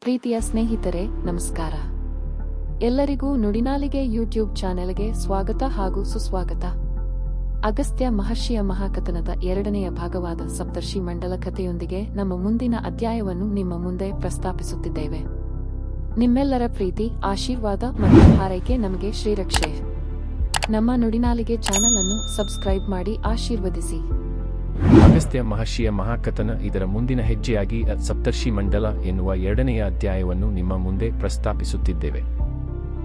ಪ್ರೀತಿಯ ಸ್ನೇಹಿತರೆ, ನಮಸ್ಕಾರ. ಎಲ್ಲರಿಗೂ ನುಡಿನಾಲಿಗೆ ಯೂಟ್ಯೂಬ್ ಚಾನೆಲ್ಗೆ ಸ್ವಾಗತ ಹಾಗೂ ಸುಸ್ವಾಗತ. ಅಗಸ್ತ್ಯ ಮಹರ್ಷಿಯ ಮಹಾಕಥನದ 2ನೆಯ ಭಾಗವಾದ ಸಪ್ತರ್ಷಿ ಮಂಡಲ ಕಥೆಯೊಂದಿಗೆ ನಮ್ಮ ಮುಂದಿನ ಅಧ್ಯಾಯವನ್ನು ನಿಮ್ಮ ಮುಂದೆ ಪ್ರಸ್ತಾಪಿಸುತ್ತಿದ್ದೇವೆ. ನಿಮ್ಮೆಲ್ಲರ ಪ್ರೀತಿ, ಆಶೀರ್ವಾದ ಮತ್ತು ಹಾರೈಕೆ ನಮಗೆ ಶ್ರೀರಕ್ಷೆ. ನಮ್ಮ ನುಡಿನಾಲಿಗೆ ಚಾನೆಲ್ ಅನ್ನು ಸಬ್ಸ್ಕ್ರೈಬ್ ಮಾಡಿ ಆಶೀರ್ವದಿಸಿ. ಅಗಸ್ತ್ಯ ಮಹರ್ಷಿಯ ಮಹಾಕಥನ ಇದರ ಮುಂದಿನ ಹೆಜ್ಜೆಯಾಗಿ ಸಪ್ತರ್ಷಿ ಮಂಡಲ ಎನ್ನುವ 2ನೆಯ ಅಧ್ಯಾಯವನ್ನು ನಿಮ್ಮ ಮುಂದೆ ಪ್ರಸ್ತಾಪಿಸುತ್ತಿದ್ದೇವೆ.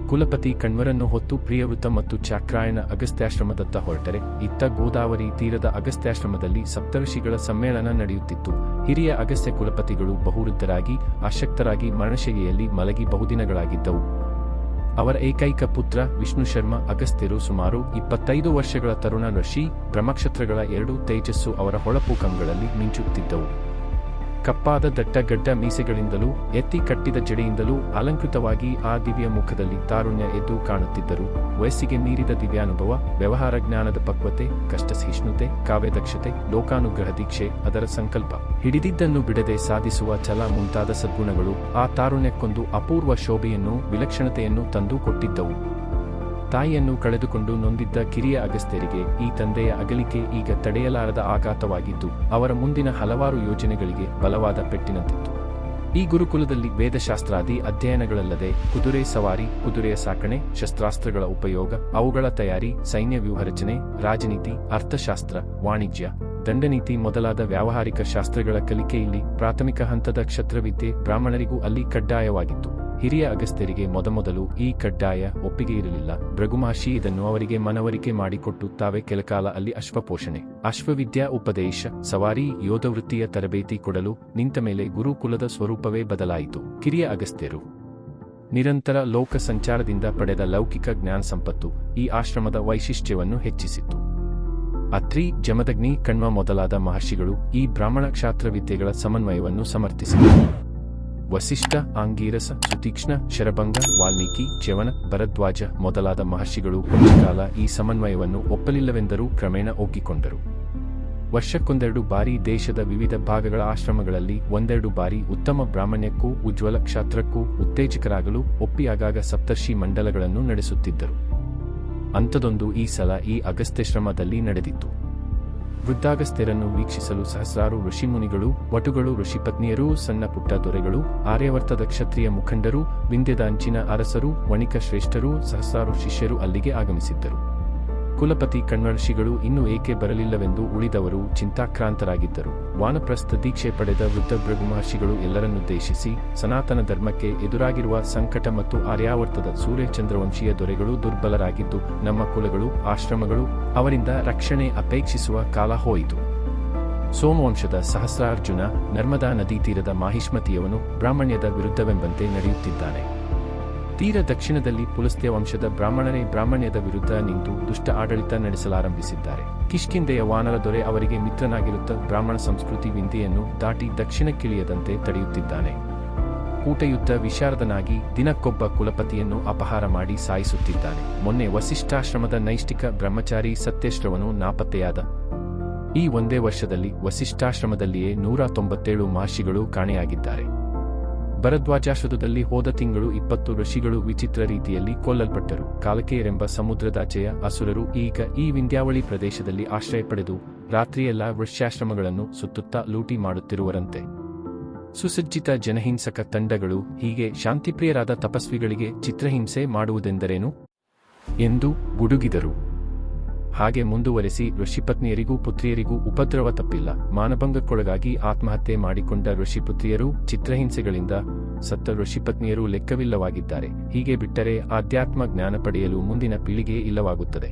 ಕುಲಪತಿ ಕಣ್ವರನ್ನು ಹೊತ್ತು ಪ್ರಿಯವೃತ ಮತ್ತು ಚಾಕ್ರಾಯಣ ಅಗಸ್ತ್ಯಾಶ್ರಮದತ್ತ ಹೊರಟರೆ, ಇತ್ತ ಗೋದಾವರಿ ತೀರದ ಅಗಸ್ತ್ಯಾಶ್ರಮದಲ್ಲಿ ಸಪ್ತರ್ಷಿಗಳ ಸಮ್ಮೇಳನ ನಡೆಯುತ್ತಿತ್ತು. ಹಿರಿಯ ಅಗಸ್ತ್ಯ ಕುಲಪತಿಗಳು ಬಹುವೃದ್ಧರಾಗಿ ಅಶಕ್ತರಾಗಿ ಮರಣಶಯ್ಯೆಯಲ್ಲಿ ಮಲಗಿ ಬಹುದಿನಗಳಾಗಿದ್ದವು. ಅವರ ಏಕೈಕ ಪುತ್ರ ವಿಷ್ಣು ಶರ್ಮ ಅಗಸ್ತ್ಯರು ಸುಮಾರು 25 ವರ್ಷಗಳ ತರುಣ ಋಷಿ. ಬ್ರಹ್ಮಕ್ಷತ್ರಗಳ 2 ತೇಜಸ್ಸು ಅವರ ಹೊಳಪು ಕಂಗಳಲ್ಲಿ ಮಿಂಚುತ್ತಿದ್ದವು. ಕಪ್ಪಾದ ದಟ್ಟ ಗಡ್ಡ ಮೀಸೆಗಳಿಂದಲೂ ಎತ್ತಿ ಕಟ್ಟಿದ ಜಡೆಯಿಂದಲೂ ಅಲಂಕೃತವಾಗಿ ಆ ದಿವ್ಯ ಮುಖದಲ್ಲಿ ತಾರುಣ್ಯ ಎದ್ದು ಕಾಣುತ್ತಿದ್ದರು. ವಯಸ್ಸಿಗೆ ಮೀರಿದ ದಿವ್ಯಾನುಭವ, ವ್ಯವಹಾರ ಜ್ಞಾನದ ಪಕ್ವತೆ, ಕಷ್ಟಸಹಿಷ್ಣುತೆ, ಕಾವ್ಯದಕ್ಷತೆ, ಲೋಕಾನುಗ್ರಹ ದೀಕ್ಷೆ, ಅದರ ಸಂಕಲ್ಪ, ಹಿಡಿದಿದ್ದನ್ನು ಬಿಡದೆ ಸಾಧಿಸುವ ಛಲ ಮುಂತಾದ ಸದ್ಗುಣಗಳು ಆ ತಾರುಣ್ಯಕ್ಕೊಂದು ಅಪೂರ್ವ ಶೋಭೆಯನ್ನು, ವಿಲಕ್ಷಣತೆಯನ್ನು ತಂದು ಕೊಟ್ಟಿದ್ದವು. ತಾಯಿಯನ್ನು ಕಳೆದುಕೊಂಡು ನೊಂದಿದ್ದ ಕಿರಿಯ ಅಗಸ್ತ್ಯರಿಗೆ ಈ ತಂದೆಯ ಅಗಲಿಕೆ ಈಗ ತಡೆಯಲಾರದ ಆಘಾತವಾಗಿದ್ದು, ಅವರ ಮುಂದಿನ ಹಲವಾರು ಯೋಜನೆಗಳಿಗೆ ಬಲವಾದ ಪೆಟ್ಟಿನಂತಿತ್ತು. ಈ ಗುರುಕುಲದಲ್ಲಿ ವೇದಶಾಸ್ತ್ರಾದಿ ಅಧ್ಯಯನಗಳಲ್ಲದೆ ಕುದುರೆ ಸವಾರಿ, ಕುದುರೆಯ ಸಾಕಣೆ, ಶಸ್ತ್ರಾಸ್ತ್ರಗಳ ಉಪಯೋಗ, ಅವುಗಳ ತಯಾರಿ, ಸೈನ್ಯ ವ್ಯೂಹರಚನೆ, ರಾಜನೀತಿ, ಅರ್ಥಶಾಸ್ತ್ರ, ವಾಣಿಜ್ಯ, ದಂಡನೀತಿ ಮೊದಲಾದ ವ್ಯಾವಹಾರಿಕ ಶಾಸ್ತ್ರಗಳ ಕಲಿಕೆ ಇಲ್ಲಿ ಪ್ರಾಥಮಿಕ ಹಂತದ ಕ್ಷತ್ರವಿದ್ಯೆ ಬ್ರಾಹ್ಮಣರಿಗೂ ಅಲ್ಲಿ ಕಡ್ಡಾಯವಾಗಿತ್ತು. ಹಿರಿಯ ಅಗಸ್ತ್ಯರಿಗೆ ಮೊದಮೊದಲು ಈ ಕಡ್ಡಾಯ ಒಪ್ಪಿಗೆ ಇರಲಿಲ್ಲ. ಭೃಗುಮಹರ್ಷಿ ಇದನ್ನು ಅವರಿಗೆ ಮನವರಿಕೆ ಮಾಡಿಕೊಟ್ಟು ತಾವೇ ಕೆಲಕಾಲ ಅಲ್ಲಿ ಅಶ್ವಪೋಷಣೆ, ಅಶ್ವವಿದ್ಯಾ ಉಪದೇಶ, ಸವಾರಿ, ಯೋಧವೃತ್ತಿಯ ತರಬೇತಿ ಕೊಡಲು ನಿಂತ ಮೇಲೆ ಗುರುಕುಲದ ಸ್ವರೂಪವೇ ಬದಲಾಯಿತು. ಕಿರಿಯ ಅಗಸ್ತ್ಯರು ನಿರಂತರ ಲೋಕ ಸಂಚಾರದಿಂದ ಪಡೆದ ಲೌಕಿಕ ಜ್ಞಾನ ಸಂಪತ್ತು ಈ ಆಶ್ರಮದ ವೈಶಿಷ್ಟ್ಯವನ್ನು ಹೆಚ್ಚಿಸಿತ್ತು. ಅತ್ರಿ, ಜಮದಗ್ನಿ, ಕಣ್ವ ಮೊದಲಾದ ಮಹರ್ಷಿಗಳು ಈ ಬ್ರಾಹ್ಮಣ ಕ್ಷಾತ್ರವಿದ್ಯೆಗಳ ಸಮನ್ವಯವನ್ನು ಸಮರ್ಥಿಸಿದರು. ವಸಿಷ್ಠ, ಆಂಗೀರಸ, ಸುತೀಕ್ಷ್ಣ, ಶರಭಂಗ, ವಾಲ್ಮೀಕಿ, ಚ್ಯವನ, ಭರದ್ವಾಜ ಮೊದಲಾದ ಮಹರ್ಷಿಗಳು ಕೊಂಚಕಾಲ ಈ ಸಮನ್ವಯವನ್ನು ಒಪ್ಪಲಿಲ್ಲವೆಂದರೂ ಕ್ರಮೇಣ ಒಗ್ಗಿಕೊಂಡರು. ವರ್ಷಕ್ಕೊಂದೆರಡು ಬಾರಿ ದೇಶದ ವಿವಿಧ ಭಾಗಗಳ ಆಶ್ರಮಗಳಲ್ಲಿ ಒಂದೆರಡು ಬಾರಿ ಉತ್ತಮ ಬ್ರಾಹ್ಮಣ್ಯಕ್ಕೂ ಉಜ್ವಲ ಕ್ಷಾತ್ರಕ್ಕೂ ಉತ್ತೇಜಕರಾಗಲು ಒಪ್ಪಿ ಆಗಾಗ ಸಪ್ತರ್ಷಿ ಮಂಡಲಗಳನ್ನು ನಡೆಸುತ್ತಿದ್ದರು. ಅಂಥದೊಂದು ಈ ಸಲ ಈ ಅಗಸ್ತ್ಯಾಶ್ರಮದಲ್ಲಿ ನಡೆದಿತ್ತು. ವೃದ್ಧಾಗಸ್ತ್ಯರನ್ನು ವೀಕ್ಷಿಸಲು ಸಹಸ್ರಾರು ಋಷಿಮುನಿಗಳು, ವಟುಗಳು, ಋಷಿಪತ್ನಿಯರೂ, ಸಣ್ಣ ಪುಟ್ಟ ದೊರೆಗಳು, ಆರ್ಯವರ್ತದ ಕ್ಷತ್ರಿಯ ಮುಖಂಡರು, ವಿಂಧ್ಯದ ಅಂಚಿನ ಅರಸರು, ವಣಿಕ ಶ್ರೇಷ್ಠರು, ಸಹಸ್ರಾರು ಶಿಷ್ಯರು ಅಲ್ಲಿಗೆ ಆಗಮಿಸಿದ್ದರು. ಕುಲಪತಿ ಕಣ್ವರ್ಷಿಗಳು ಇನ್ನೂ ಏಕೆ ಬರಲಿಲ್ಲವೆಂದು ಉಳಿದವರು ಚಿಂತಾಕ್ರಾಂತರಾಗಿದ್ದರು. ವಾನಪ್ರಸ್ಥ ದೀಕ್ಷೆ ಪಡೆದ ವೃದ್ಧ ಭೃಗುಮಹರ್ಷಿಗಳು ಎಲ್ಲರನ್ನುದ್ದೇಶಿಸಿ, ಸನಾತನ ಧರ್ಮಕ್ಕೆ ಎದುರಾಗಿರುವ ಸಂಕಟ ಮತ್ತು ಆರ್ಯಾವರ್ತದ ಸೂರ್ಯಚಂದ್ರವಂಶೀಯ ದೊರೆಗಳು ದುರ್ಬಲರಾಗಿದ್ದು, ನಮ್ಮ ಕುಲಗಳು, ಆಶ್ರಮಗಳು ಅವರಿಂದ ರಕ್ಷಣೆ ಅಪೇಕ್ಷಿಸುವ ಕಾಲ ಹೋಯಿತು. ಸೋಮವಂಶದ ಸಹಸ್ರಾರ್ಜುನ ನರ್ಮದಾ ನದಿ ತೀರದ ಮಾಹಿಷ್ಮತಿಯವನು ಬ್ರಾಹ್ಮಣ್ಯದ ವಿರುದ್ಧವೆಂಬಂತೆ ನಡೆಯುತ್ತಿದ್ದಾನೆ. ತೀರ ದಕ್ಷಿಣದಲ್ಲಿ ಪುಲಸ್ತ್ಯ ವಂಶದ ಬ್ರಾಹ್ಮಣರೇ ಬ್ರಾಹ್ಮಣ್ಯದ ವಿರುದ್ಧ ನಿಂತು ದುಷ್ಟ ಆಡಳಿತ ನಡೆಸಲಾರಂಭಿಸಿದ್ದಾರೆ. ಕಿಷ್ಕಿಂಧೆಯ ವಾನರ ದೊರೆ ಅವರಿಗೆ ಮಿತ್ರನಾಗಿರುತ್ತ ಬ್ರಾಹ್ಮಣ ಸಂಸ್ಕೃತಿ ವಿಂಧ್ಯೆಯನ್ನು ದಾಟಿ ದಕ್ಷಿಣಕ್ಕಿಳಿಯದಂತೆ ತಡೆಯುತ್ತಿದ್ದಾನೆ. ಕೂಟಯುದ್ಧ ವಿಶಾರದನಾಗಿ ದಿನಕ್ಕೊಬ್ಬ ಕುಲಪತಿಯನ್ನು ಅಪಹಾರ ಮಾಡಿ ಸಾಯಿಸುತ್ತಿದ್ದಾನೆ. ಮೊನ್ನೆ ವಸಿಷ್ಠಾಶ್ರಮದ ನೈಷ್ಠಿಕ ಬ್ರಹ್ಮಚಾರಿ ಸತ್ಯಶ್ರವನು ನಾಪತ್ತೆಯಾದ. ಈ ಒಂದೇ ವರ್ಷದಲ್ಲಿ ವಸಿಷ್ಠಾಶ್ರಮದಲ್ಲಿಯೇ 197 ಮಹರ್ಷಿಗಳು ಕಾಣೆಯಾಗಿದ್ದಾರೆ. ಭರದ್ವಾಜಾಶ್ರಮದಲ್ಲಿ ಹೋದ ತಿಂಗಳು 20 ಋಷಿಗಳು ವಿಚಿತ್ರ ರೀತಿಯಲ್ಲಿ ಕೊಲ್ಲಲ್ಪಟ್ಟರು. ಕಾಲಕೇಯರೆಂಬ ಸಮುದ್ರದಾಚೆಯ ಅಸುರರು ಈಗ ಈ ವಿಂಧ್ಯಾವಳಿ ಪ್ರದೇಶದಲ್ಲಿ ಆಶ್ರಯ ಪಡೆದು ರಾತ್ರಿಯೆಲ್ಲ ವೃಕ್ಷಾಶ್ರಮಗಳನ್ನು ಸುತ್ತುತ್ತಾ ಲೂಟಿ ಮಾಡುತ್ತಿರುವರಂತೆ. ಸುಸಜ್ಜಿತ ಜನಹಿಂಸಕ ತಂಡಗಳು ಹೀಗೆ ಶಾಂತಿಪ್ರಿಯರಾದ ತಪಸ್ವಿಗಳಿಗೆ ಚಿತ್ರಹಿಂಸೆ ಮಾಡುವುದೆಂದರೇನು ಎಂದು ಗುಡುಗಿದರು. ಹಾಗೆ ಮುಂದುವರೆಸಿ, ಋಷಿಪತ್ನಿಯರಿಗೂ ಪುತ್ರಿಯರಿಗೂ ಉಪದ್ರವ ತಪ್ಪಿಲ್ಲ. ಮಾನಭಂಗಕ್ಕೊಳಗಾಗಿ ಆತ್ಮಹತ್ಯೆ ಮಾಡಿಕೊಂಡ ಋಷಿಪುತ್ರಿಯರು, ಚಿತ್ರಹಿಂಸೆಗಳಿಂದ ಸತ್ತ ಋಷಿಪತ್ನಿಯರು ಲೆಕ್ಕವಿಲ್ಲವಾಗಿದ್ದಾರೆ. ಹೀಗೆ ಬಿಟ್ಟರೆ ಆಧ್ಯಾತ್ಮ ಜ್ಞಾನ ಪಡೆಯಲು ಮುಂದಿನ ಪೀಳಿಗೆ ಇಲ್ಲವಾಗುತ್ತದೆ.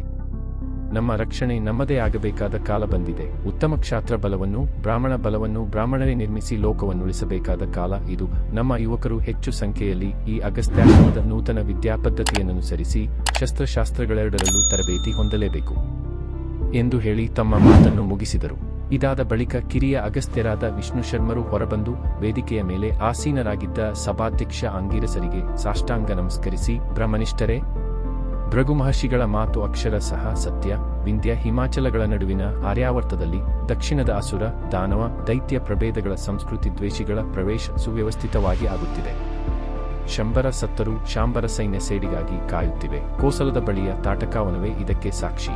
ನಮ್ಮ ರಕ್ಷಣೆ ನಮ್ಮದೇ ಆಗಬೇಕಾದ ಕಾಲ ಬಂದಿದೆ. ಉತ್ತಮ ಕ್ಷಾತ್ರ ಬಲವನ್ನು, ಬ್ರಾಹ್ಮಣ ಬಲವನ್ನು ಬ್ರಾಹ್ಮಣರೇ ನಿರ್ಮಿಸಿ ಲೋಕವನ್ನುಳಿಸಬೇಕಾದ ಕಾಲ ಇದು. ನಮ್ಮ ಯುವಕರು ಹೆಚ್ಚು ಸಂಖ್ಯೆಯಲ್ಲಿ ಈ ಅಗಸ್ತ್ಯಾಶ್ರಮದ ನೂತನ ವಿದ್ಯಾಪದ್ಧತಿಯನ್ನನುಸರಿಸಿ ಶಸ್ತ್ರಶಾಸ್ತ್ರಗಳೆರಡರಲ್ಲೂ ತರಬೇತಿ ಹೊಂದಲೇಬೇಕು ಎಂದು ಹೇಳಿ ತಮ್ಮ ಮಾತನ್ನು ಮುಗಿಸಿದರು. ಇದಾದ ಬಳಿಕ ಕಿರಿಯ ಅಗಸ್ತ್ಯರಾದ ವಿಷ್ಣು ಶರ್ಮರು ಹೊರಬಂದು ವೇದಿಕೆಯ ಮೇಲೆ ಆಸೀನರಾಗಿದ್ದ ಸಭಾಧ್ಯಕ್ಷ ಆಂಗೀರಸರಿಗೆ ಸಾಷ್ಟಾಂಗ ನಮಸ್ಕರಿಸಿ, ಬ್ರಹ್ಮನಿಷ್ಠರೇ, ಭೃಗುಮಹರ್ಷಿಗಳ ಮಾತು ಅಕ್ಷರ ಸಹ ಸತ್ಯ. ವಿಂಧ್ಯ ಹಿಮಾಚಲಗಳ ನಡುವಿನ ಆರ್ಯಾವರ್ತದಲ್ಲಿ ದಕ್ಷಿಣದ ಅಸುರ, ದಾನವ, ದೈತ್ಯ ಪ್ರಭೇದಗಳ ಸಂಸ್ಕೃತಿ ದ್ವೇಷಿಗಳ ಪ್ರವೇಶ ಸುವ್ಯವಸ್ಥಿತವಾಗಿ ಆಗುತ್ತಿದೆ. ಶಂಬರ ಸತ್ತರೂ ಶಾಂಬರ ಸೈನ್ಯ ಸೇಡಿಗಾಗಿ ಕಾಯುತ್ತಿವೆ. ಕೋಸಲದ ಬಳಿಯ ತಾಟಕಾವನವೇ ಇದಕ್ಕೆ ಸಾಕ್ಷಿ.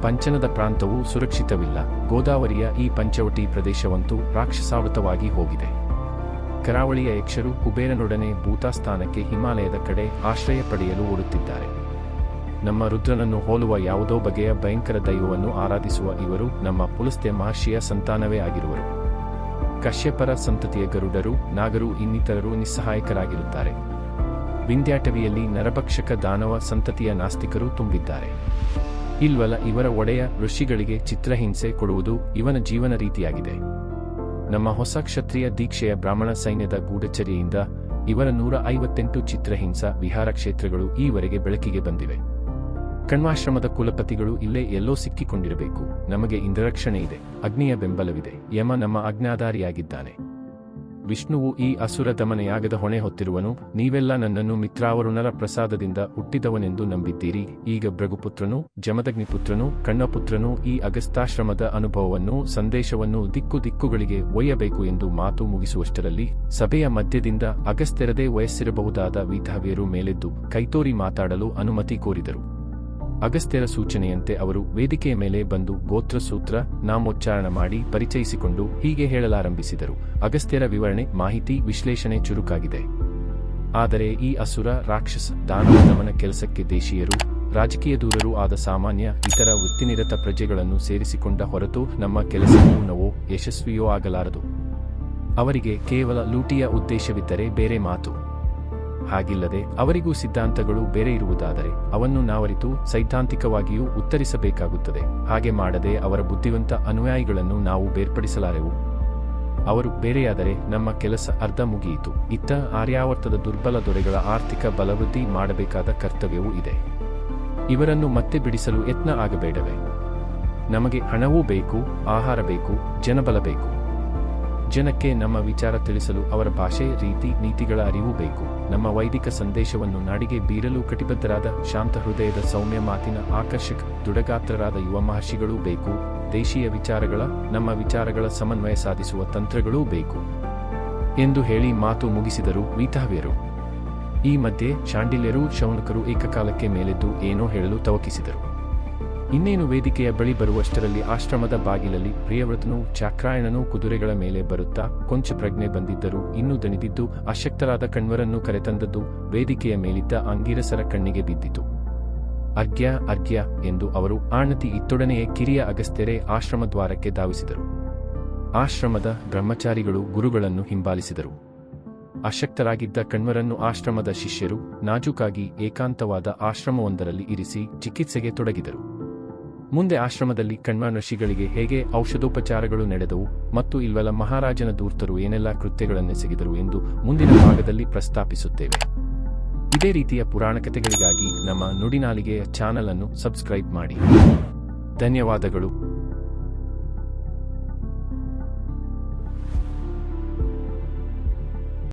ಪಂಚನದ ಪ್ರಾಂತವೂ ಸುರಕ್ಷಿತವಿಲ್ಲ. ಗೋದಾವರಿಯ ಈ ಪಂಚವಟಿ ಪ್ರದೇಶವಂತೂ ರಾಕ್ಷಸಾವೃತವಾಗಿ ಹೋಗಿದೆ. ಕರಾವಳಿಯ ಯಕ್ಷರು ಕುಬೇರನೊಡನೆ ಭೂತಾಸ್ಥಾನಕ್ಕೆ ಹಿಮಾಲಯದ ಕಡೆ ಆಶ್ರಯ ಪಡೆಯಲು ಓಡುತ್ತಿದ್ದಾರೆ. ನಮ್ಮ ರುದ್ರನನ್ನು ಹೋಲುವ ಯಾವುದೋ ಬಗೆಯ ಭಯಂಕರ ದೈವವನ್ನು ಆರಾಧಿಸುವ ಇವರು ನಮ್ಮ ಪುಲಸ್ತ್ಯ ಮಹರ್ಷಿಯ ಸಂತಾನವೇ ಆಗಿರುವರು. ಕಶ್ಯಪರ ಸಂತತಿಯ ಗರುಡರು, ನಾಗರು ಇನ್ನಿತರರು ನಿಸ್ಸಹಾಯಕರಾಗಿರುತ್ತಾರೆ. ವಿಂಧ್ಯಾಟವಿಯಲ್ಲಿ ನರಭಕ್ಷಕ ದಾನವ ಸಂತತಿಯ ನಾಸ್ತಿಕರು ತುಂಬಿದ್ದಾರೆ. ಇಲ್ವಲ್ಲ ಇವರ ಒಡೆಯ ಋಷಿಗಳಿಗೆ ಚಿತ್ರಹಿಂಸೆ ಕೊಡುವುದು ಇವನ ಜೀವನ ರೀತಿಯಾಗಿದೆ. ನಮ್ಮ ಹೊಸ ಕ್ಷತ್ರಿಯ ದೀಕ್ಷೆಯ ಬ್ರಾಹ್ಮಣ ಸೈನ್ಯದ ಗೂಢಚರ್ಯೆಯಿಂದ ಇವರ 158 ಚಿತ್ರಹಿಂಸ ವಿಹಾರ ಕ್ಷೇತ್ರಗಳು ಈವರೆಗೆ ಬೆಳಕಿಗೆ ಬಂದಿವೆ. ಕಣ್ವಾಶ್ರಮದ ಕುಲಪತಿಗಳು ಇಲ್ಲೇ ಎಲ್ಲೋ ಸಿಕ್ಕಿಕೊಂಡಿರಬೇಕು. ನಮಗೆ ಇಂದ್ರರಕ್ಷಣೆ ಇದೆ, ಅಗ್ನಿಯ ಬೆಂಬಲವಿದೆ. ಯಮ ನಮ್ಮ ಆಜ್ಞಾಧಾರಿಯಾಗಿದ್ದಾನೆ. ವಿಷ್ಣುವು ಈ ಅಸುರ ದಮನಯಾಗದ ಹೊಣೆ ಹೊತ್ತಿರುವನು. ನೀವೆಲ್ಲ ನನ್ನನ್ನು ಮಿತ್ರಾವರುಣರ ಪ್ರಸಾದದಿಂದ ಹುಟ್ಟಿದವನೆಂದು ನಂಬಿದ್ದೀರಿ. ಈಗ ಭೃಗುಪುತ್ರನು, ಜಮದಗ್ನಿಪುತ್ರನು, ಕಣ್ಣಪುತ್ರನು ಈ ಅಗಸ್ತಾಶ್ರಮದ ಅನುಭವವನ್ನು, ಸಂದೇಶವನ್ನು ದಿಕ್ಕು ದಿಕ್ಕುಗಳಿಗೆ ಒಯ್ಯಬೇಕು ಎಂದು ಮಾತು ಮುಗಿಸುವಷ್ಟರಲ್ಲಿ ಸಭೆಯ ಮಧ್ಯದಿಂದ ಅಗಸ್ತ್ಯರದೇ ವಯಸ್ಸಿರಬಹುದಾದ ವೀತಹವ್ಯರು ಮೇಲೆದ್ದು ಕೈತೋರಿ ಮಾತಾಡಲು ಅನುಮತಿ ಕೋರಿದರು. ಅಗಸ್ತ್ಯರ ಸೂಚನೆಯಂತೆ ಅವರು ವೇದಿಕೆಯ ಮೇಲೆ ಬಂದು ಗೋತ್ರ ಸೂತ್ರ ನಾಮೋಚ್ಚಾರಣ ಮಾಡಿ ಪರಿಚಯಿಸಿಕೊಂಡು ಹೀಗೆ ಹೇಳಲಾರಂಭಿಸಿದರು. ಅಗಸ್ತ್ಯರ ವಿವರಣೆ, ಮಾಹಿತಿ, ವಿಶ್ಲೇಷಣೆ ಚುರುಕಾಗಿದೆ. ಆದರೆ ಈ ಅಸುರ, ರಾಕ್ಷಸ, ದಾನವ ದಮನ ಕೆಲಸಕ್ಕೆ ದೇಶೀಯರು, ರಾಜಕೀಯ ದೂರರೂ ಆದ ಸಾಮಾನ್ಯ ಇತರ ವೃತ್ತಿನಿರತ ಪ್ರಜೆಗಳನ್ನು ಸೇರಿಸಿಕೊಂಡ ಹೊರತು ನಮ್ಮ ಕೆಲಸ ಪೂರ್ಣವೋ ಯಶಸ್ವಿಯೋ ಆಗಲಾರದು. ಅವರಿಗೆ ಕೇವಲ ಲೂಟಿಯ ಉದ್ದೇಶವಿದ್ದರೆ ಬೇರೆ ಮಾತು. ಹಾಗಿಲ್ಲದೆ ಅವರಿಗೂ ಸಿದ್ಧಾಂತಗಳು ಬೇರೆ ಇರುವುದಾದರೆ ಅವನ್ನು ನಾವರಿತು ಸೈದ್ಧಾಂತಿಕವಾಗಿಯೂ ಉತ್ತರಿಸಬೇಕಾಗುತ್ತದೆ. ಹಾಗೆ ಮಾಡದೆ ಅವರ ಬುದ್ಧಿವಂತ ಅನುಯಾಯಿಗಳನ್ನು ನಾವು ಬೇರ್ಪಡಿಸಲಾರೆವು. ಅವರು ಬೇರೆಯಾದರೆ ನಮ್ಮ ಕೆಲಸ ಅರ್ಧ ಮುಗಿಯಿತು. ಇತ್ತ ಆರ್ಯಾವರ್ತದ ದುರ್ಬಲ ದೊರೆಗಳ ಆರ್ಥಿಕ ಬಲವೃದ್ಧಿ ಮಾಡಬೇಕಾದ ಕರ್ತವ್ಯವೂ ಇದೆ. ಇವರನ್ನು ಮತ್ತೆ ಬಿಡಿಸಲು ಯತ್ನ ಆಗಬೇಡವೇ? ನಮಗೆ ಹಣವೂ ಬೇಕು, ಆಹಾರ ಬೇಕು, ಜನಬಲ ಬೇಕು. ಜನಕ್ಕೆ ನಮ್ಮ ವಿಚಾರ ತಿಳಿಸಲು ಅವರ ಭಾಷೆ, ರೀತಿ, ನೀತಿಗಳ ಅರಿವು ಬೇಕು. ನಮ್ಮ ವೈದಿಕ ಸಂದೇಶವನ್ನು ನಾಡಿಗೆ ಬೀರಲು ಕಟಿಬದ್ಧರಾದ ಶಾಂತ ಹೃದಯದ ಸೌಮ್ಯ ಮಾತಿನ ಆಕರ್ಷಕ ದೃಢಗಾತ್ರರಾದ ಯುವ ಮಹರ್ಷಿಗಳೂ ಬೇಕು. ದೇಶೀಯ ವಿಚಾರಗಳ, ನಮ್ಮ ವಿಚಾರಗಳ ಸಮನ್ವಯ ಸಾಧಿಸುವ ತಂತ್ರಗಳೂ ಬೇಕು ಎಂದು ಹೇಳಿ ಮಾತು ಮುಗಿಸಿದರು ವೀತಹವ್ಯರು. ಈ ಮಧ್ಯೆ ಶಾಂಡಿಲ್ಯರು, ಶೌನಕರು ಏಕಕಾಲಕ್ಕೆ ಮೇಲೆದ್ದು ಏನೋ ಹೇಳಲು ತವಕಿಸಿದರು. ಇನ್ನೇನು ವೇದಿಕೆಯ ಬಳಿ ಬರುವಷ್ಟರಲ್ಲಿ ಆಶ್ರಮದ ಬಾಗಿಲಲ್ಲಿ ಪ್ರಿಯವ್ರತನೂ ಚಾಕ್ರಾಯಣನೂ ಕುದುರೆಗಳ ಮೇಲೆ ಬರುತ್ತಾ ಕೊಂಚ ಪ್ರಜ್ಞೆ ಬಂದಿದ್ದರು. ಇನ್ನೂ ದಣಿದಿದ್ದು ಅಶಕ್ತರಾದ ಕಣ್ವರನ್ನು ಕರೆತಂದದ್ದು ವೇದಿಕೆಯ ಮೇಲಿದ್ದ ಅಂಗೀರಸರ ಕಣ್ಣಿಗೆ ಬಿದ್ದಿತು. ಅರ್ಘ್ಯ ಅರ್ಘ್ಯ ಎಂದು ಅವರು ಆಣತಿ ಇತ್ತೊಡನೆಯೇ ಕಿರಿಯ ಅಗಸ್ತ್ಯರೇ ಆಶ್ರಮದ್ವಾರಕ್ಕೆ ಧಾವಿಸಿದರು. ಆಶ್ರಮದ ಬ್ರಹ್ಮಚಾರಿಗಳು ಗುರುಗಳನ್ನು ಹಿಂಬಾಲಿಸಿದರು. ಅಶಕ್ತರಾಗಿದ್ದ ಕಣ್ವರನ್ನು ಆಶ್ರಮದ ಶಿಷ್ಯರು ನಾಜೂಕಾಗಿ ಏಕಾಂತವಾದ ಆಶ್ರಮವೊಂದರಲ್ಲಿ ಇರಿಸಿ ಚಿಕಿತ್ಸೆಗೆ ತೊಡಗಿದರು. ಮುಂದೆ ಆಶ್ರಮದಲ್ಲಿ ಕಣ್ವ ಋಷಿಗಳಿಗೆ ಹೇಗೆ ಔಷಧೋಪಚಾರಗಳು ನಡೆದವು ಮತ್ತು ಇಲ್ವಲ ಮಹಾರಾಜನ ದೂರ್ತರು ಏನೆಲ್ಲ ಕೃತ್ಯಗಳನ್ನೆಸಗಿದರು ಎಂದು ಮುಂದಿನ ಭಾಗದಲ್ಲಿ ಪ್ರಸ್ತಾಪಿಸುತ್ತೇವೆ. ಇದೇ ರೀತಿಯ ಪುರಾಣ ಕಥೆಗಳಿಗಾಗಿ ನಮ್ಮ ನುಡಿನಾಲಿಗೆಯ ಚಾನಲ್ ಅನ್ನು ಸಬ್ಸ್ಕ್ರೈಬ್ ಮಾಡಿ. ಧನ್ಯವಾದಗಳು.